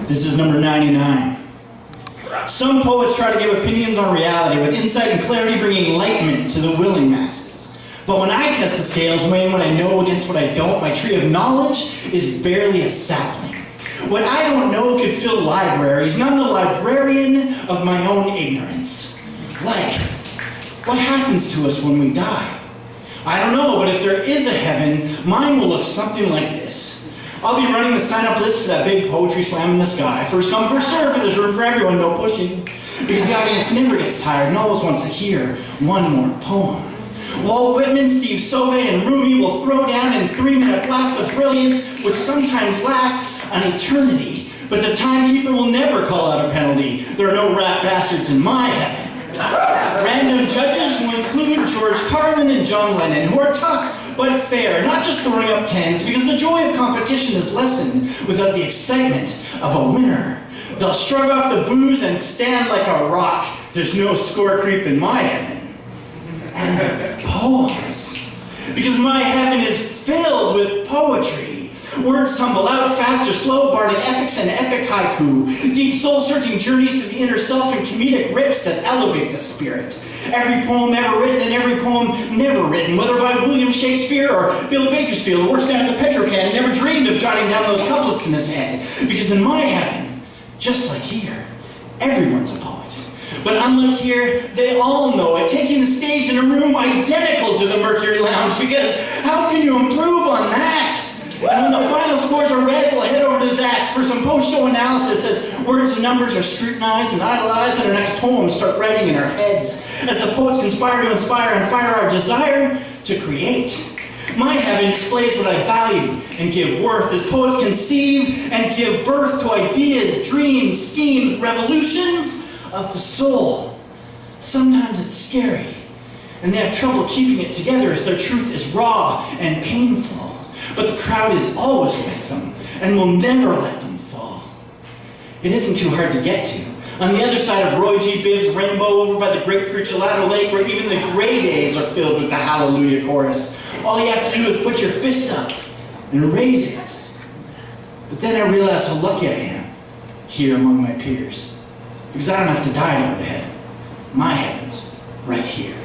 This is number 99. Some poets try to give opinions on reality with insight and clarity, bringing enlightenment to the willing masses. But when I test the scales, weighing what I know against what I don't, my tree of knowledge is barely a sapling. What I don't know could fill libraries, and I'm the librarian of my own ignorance. Like, what happens to us when we die? I don't know, but if there is a heaven, mine will look something like this. I'll be running the sign-up list for that big poetry slam in the sky. First come, first serve, but there's room for everyone, no pushing. Because the audience never gets tired and always wants to hear one more poem. Walt Whitman, Steve Sauve, and Rumi will throw down in 3-minute blasts of brilliance, which sometimes last an eternity. But the timekeeper will never call out a penalty. There are no rat bastards in my heaven. Random judges will include George Carlin and John Lennon, who are tough but fair, not just throwing up tens, because the joy of competition is lessened without the excitement of a winner. They'll shrug off the booze and stand like a rock. There's no score creep in my heaven. And the poems, because my heaven is filled with poetry. Words tumble out, fast or slow, bardic epics and epic haiku. Deep soul-searching journeys to the inner self and comedic rips that elevate the spirit. Every poem ever written and every poem never written, whether by William Shakespeare or Bill Bakersfield, who works down at the Petrocan and never dreamed of jotting down those couplets in his head. Because in my heaven, just like here, everyone's a poet. But unlike here, they all know it, taking the stage in a room identical to the Mercury Lounge, because how can you improve on that? And when the final scores are read, we'll head over to Zach's for some post-show analysis as words and numbers are scrutinized and idolized and our next poems start writing in our heads as the poets conspire to inspire and fire our desire to create. My heaven displays what I value and give worth as poets conceive and give birth to ideas, dreams, schemes, revolutions of the soul. Sometimes it's scary, and they have trouble keeping it together as their truth is raw and painful. But the crowd is always with them and will never let them fall. It isn't too hard to get to. On the other side of Roy G. Bibb's rainbow over by the grapefruit gelato lake, where even the gray days are filled with the hallelujah chorus. All you have to do is put your fist up and raise it. But then I realize how lucky I am here among my peers. Because I don't have to die to go to heaven. My heaven's right here.